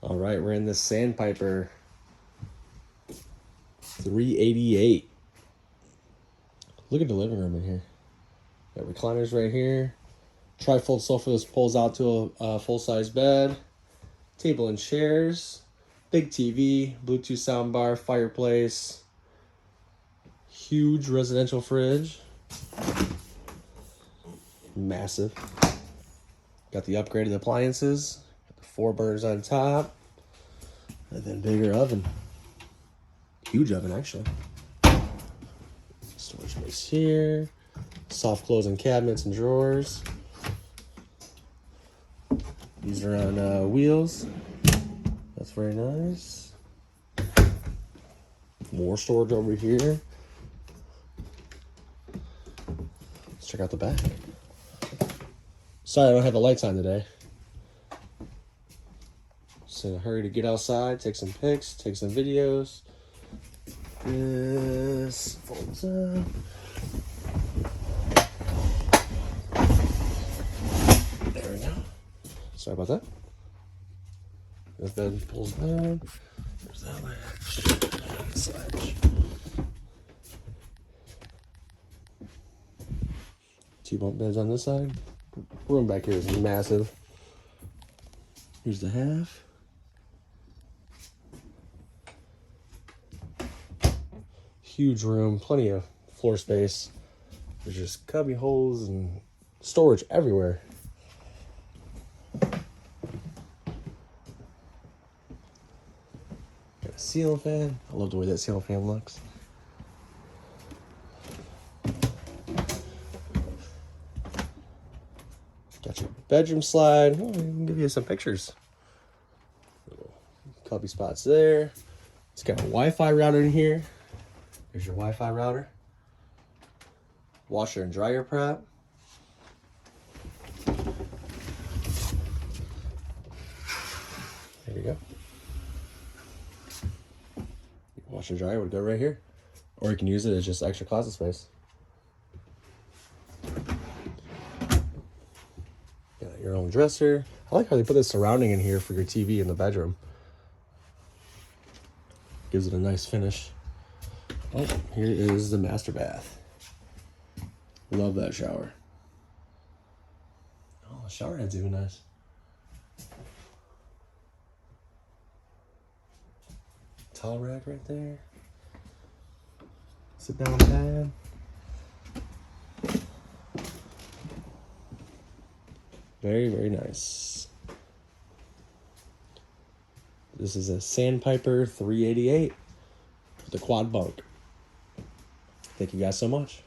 All right, we're in the Sandpiper 388. Look at the living room in here. Got recliners right here. Trifold sofa that pulls out to a full-size bed. Table and chairs. Big TV. Bluetooth soundbar. Fireplace. Huge residential fridge. Massive. Got the upgraded appliances. Got the 4 burners on top. And then bigger oven. Huge oven, actually. Storage space here. Soft closing cabinets and drawers. These are on wheels. That's very nice. More storage over here. Let's check out the back. Sorry, I don't have the lights on today. Just in a hurry to get outside, take some pics, take some videos. This folds up. There we go. Sorry about that. This bed pulls down. There's that latch. T-bunk beds on this side. Room back here is massive. Here's the half. Huge room, plenty of floor space. There's just cubby holes and storage everywhere. Got a ceiling fan. I love the way that ceiling fan looks. Got your bedroom slide. Oh, I can give you some pictures. Little cubby spots there. It's got a Wi-Fi router in here. There's your Wi-Fi router. Washer and dryer prep. There you go. Washer and dryer would go right here. Or you can use it as just extra closet space. Got your own dresser. I like how they put this surrounding in here for your TV in the bedroom. Gives it a nice finish. Oh, here is the master bath. Love that shower. Oh, the shower head's even nice. Towel rack right there. Sit down pad. Very, very nice. This is a Sandpiper 388 with the quad bunk. Thank you guys so much.